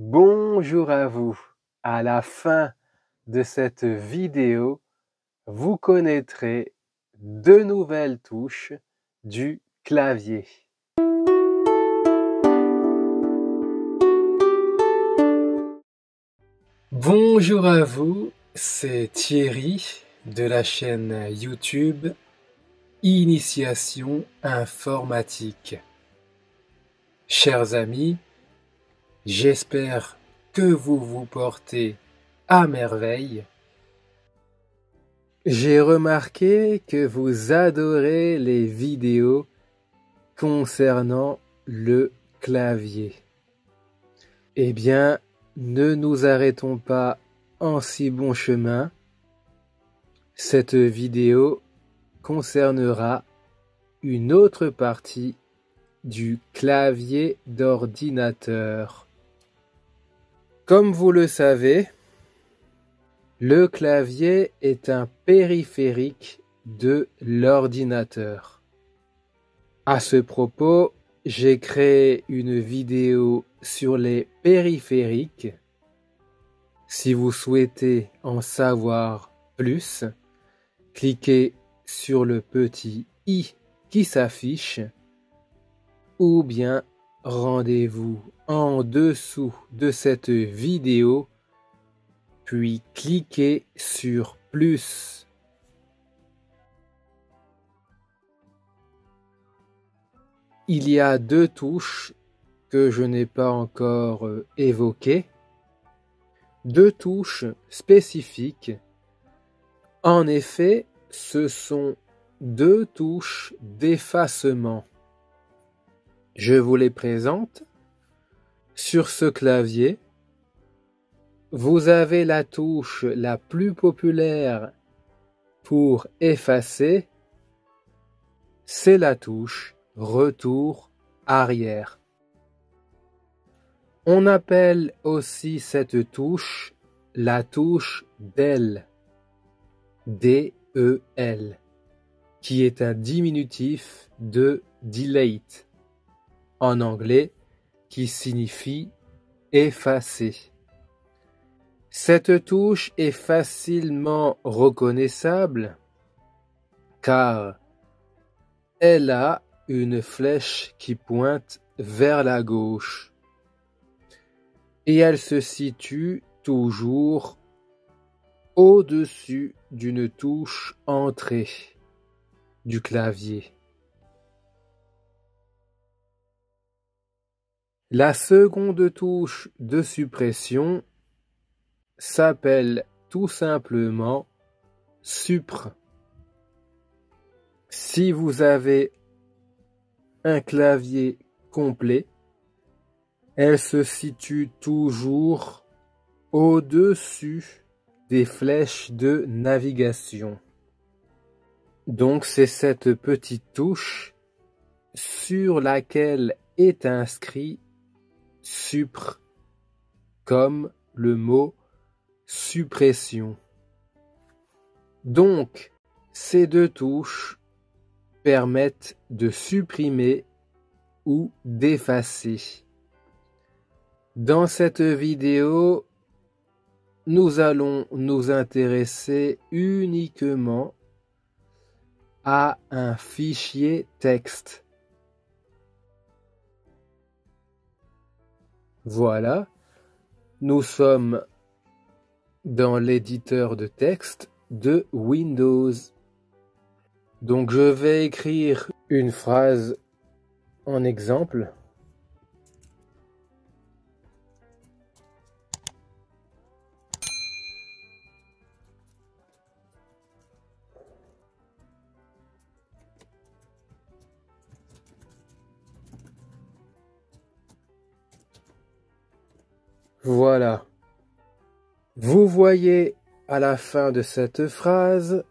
Bonjour à vous. À la fin de cette vidéo, vous connaîtrez deux nouvelles touches du clavier. Bonjour à vous, c'est Thierry de la chaîne YouTube Initiation informatique. Chers amis, j'espère que vous vous portez à merveille. J'ai remarqué que vous adorez les vidéos concernant le clavier. Eh bien, ne nous arrêtons pas en si bon chemin. Cette vidéo concernera une autre partie du clavier d'ordinateur. Comme vous le savez, le clavier est un périphérique de l'ordinateur. À ce propos, j'ai créé une vidéo sur les périphériques. Si vous souhaitez en savoir plus, cliquez sur le petit i qui s'affiche ou bien rendez-vous en dessous de cette vidéo puis cliquez sur plus. Il y a deux touches que je n'ai pas encore évoquées, deux touches spécifiques. En effet, ce sont deux touches d'effacement. Je vous les présente. Sur ce clavier, vous avez la touche la plus populaire pour effacer, c'est la touche retour arrière. On appelle aussi cette touche la touche DEL, D-E-L, qui est un diminutif de delete, en anglais, qui signifie effacer. Cette touche est facilement reconnaissable car elle a une flèche qui pointe vers la gauche et elle se situe toujours au-dessus d'une touche entrée du clavier. La seconde touche de suppression s'appelle tout simplement Supr. Si vous avez un clavier complet, elle se situe toujours au-dessus des flèches de navigation. Donc c'est cette petite touche sur laquelle est inscrit Supr, comme le mot suppression. Donc, ces deux touches permettent de supprimer ou d'effacer. Dans cette vidéo, nous allons nous intéresser uniquement à un fichier texte. Voilà, nous sommes dans l'éditeur de texte de Windows. Donc je vais écrire une phrase en exemple. Voilà. Vous voyez à la fin de cette phrase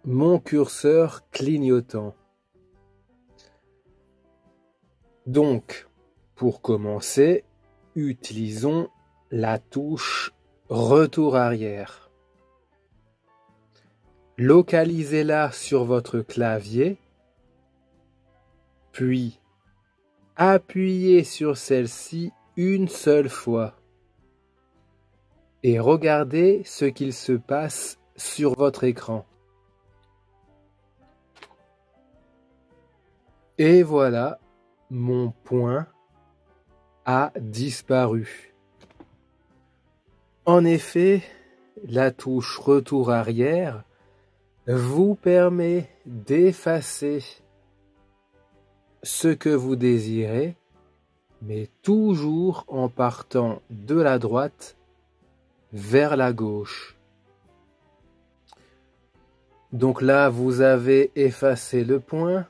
mon curseur clignotant. Donc, pour commencer, utilisons la touche retour arrière. Localisez-la sur votre clavier, puis appuyez sur celle-ci une seule fois et regardez ce qu'il se passe sur votre écran. Et voilà, mon poing a disparu. En effet, la touche retour arrière vous permet d'effacer ce que vous désirez, mais toujours en partant de la droite vers la gauche. Donc là, vous avez effacé le point.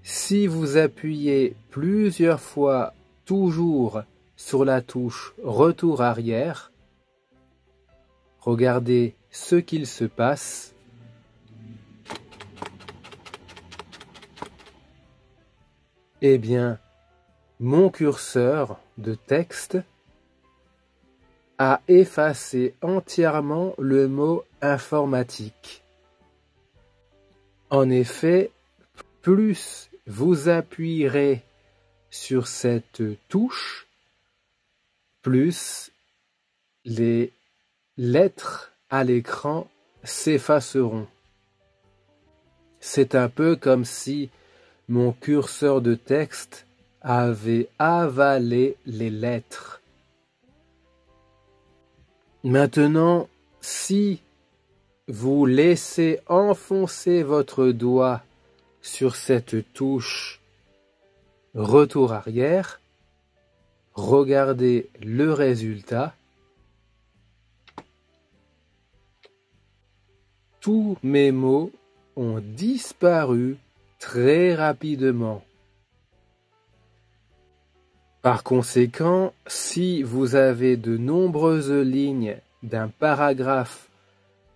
Si vous appuyez plusieurs fois toujours sur la touche retour arrière, regardez ce qu'il se passe. Eh bien, mon curseur de texte a effacé entièrement le mot informatique. En effet, plus vous appuierez sur cette touche, plus les lettres à l'écran s'effaceront. C'est un peu comme si mon curseur de texte avait avalé les lettres. Maintenant, si vous laissez enfoncer votre doigt sur cette touche retour arrière, regardez le résultat. Tous mes mots ont disparu très rapidement. Par conséquent, si vous avez de nombreuses lignes d'un paragraphe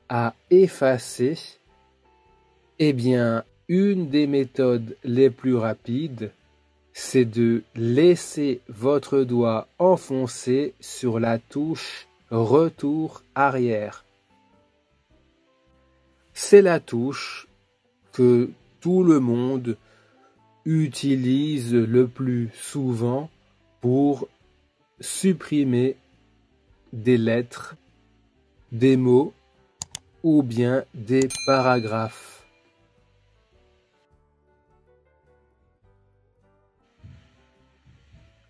à effacer, eh bien, une des méthodes les plus rapides, c'est de laisser votre doigt enfoncé sur la touche retour arrière. C'est la touche que tout le monde utilise le plus souvent pour supprimer des lettres, des mots ou bien des paragraphes.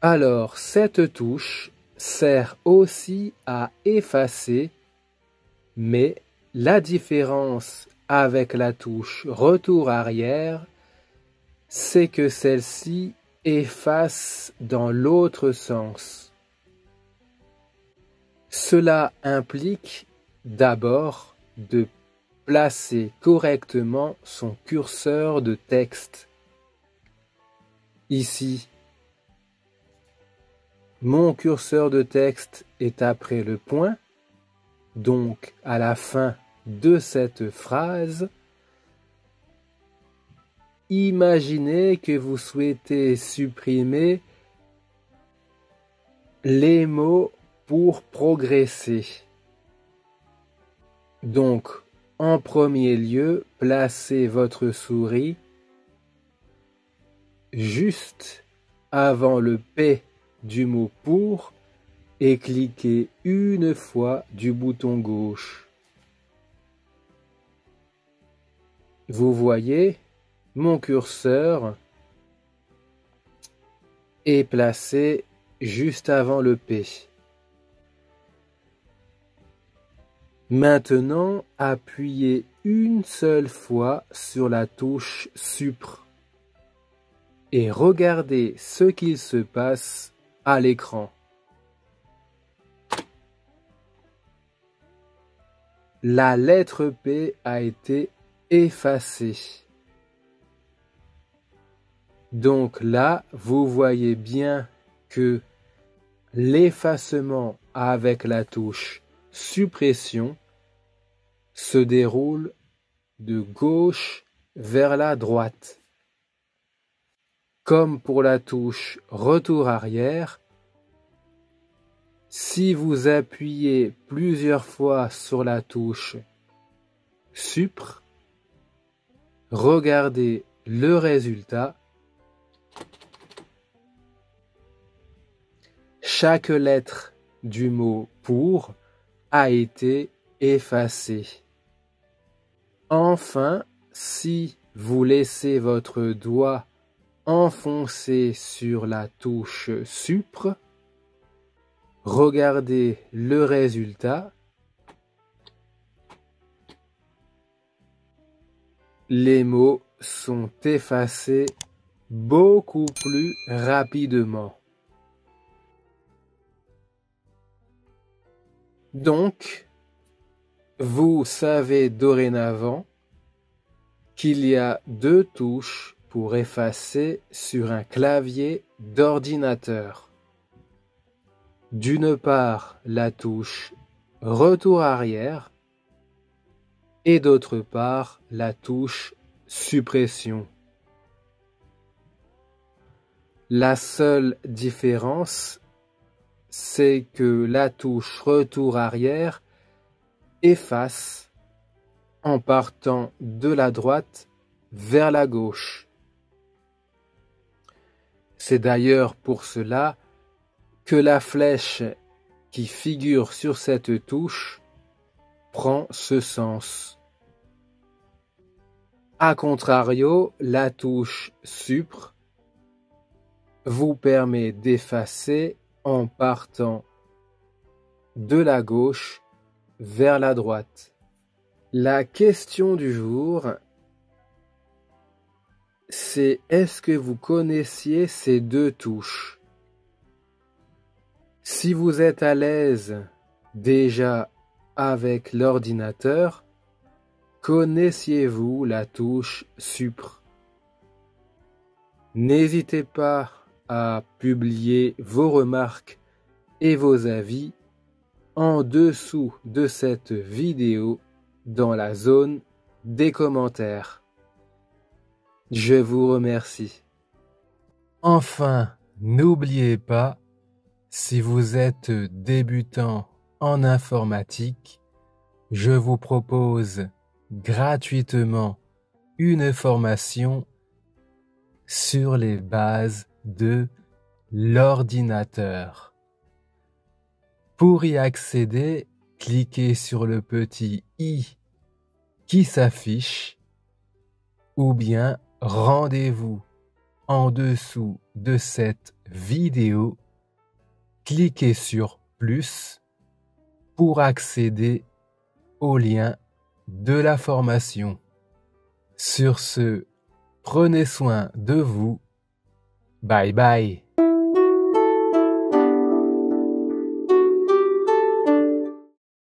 Alors, cette touche sert aussi à effacer, mais la différence avec la touche retour arrière, c'est que celle-ci efface dans l'autre sens. Cela implique d'abord de placer correctement son curseur de texte. Ici, mon curseur de texte est après le point, donc à la fin de cette phrase. Imaginez que vous souhaitez supprimer les mots pour progresser. Donc, en premier lieu, placez votre souris juste avant le P du mot pour et cliquez une fois du bouton gauche. Vous voyez, mon curseur est placé juste avant le P. Maintenant, appuyez une seule fois sur la touche Supr et regardez ce qu'il se passe à l'écran. La lettre P a été effacée. Donc là, vous voyez bien que l'effacement avec la touche suppression se déroule de gauche vers la droite. Comme pour la touche retour arrière, si vous appuyez plusieurs fois sur la touche Supr, regardez le résultat. chaque lettre du mot pour a été effacée. Enfin, si vous laissez votre doigt enfoncé sur la touche Supre, regardez le résultat. Les mots sont effacés beaucoup plus rapidement. Donc, vous savez dorénavant qu'il y a deux touches pour effacer sur un clavier d'ordinateur. D'une part, la touche retour arrière et d'autre part, la touche suppression. La seule différence, c'est que la touche retour arrière efface en partant de la droite vers la gauche. C'est d'ailleurs pour cela que la flèche qui figure sur cette touche prend ce sens. A contrario, la touche Supre vous permet d'effacer en partant de la gauche vers la droite. La question du jour, c'est est-ce que vous connaissiez ces deux touches? Si vous êtes à l'aise déjà avec l'ordinateur, connaissiez-vous la touche Supre? N'hésitez pas à publier vos remarques et vos avis en dessous de cette vidéo dans la zone des commentaires. Je vous remercie. Enfin, n'oubliez pas, si vous êtes débutant en informatique, je vous propose gratuitement une formation sur les bases de l'ordinateur. Pour y accéder, cliquez sur le petit i qui s'affiche ou bien rendez-vous en dessous de cette vidéo. Cliquez sur plus pour accéder au lien de la formation. Sur ce, prenez soin de vous. Bye bye.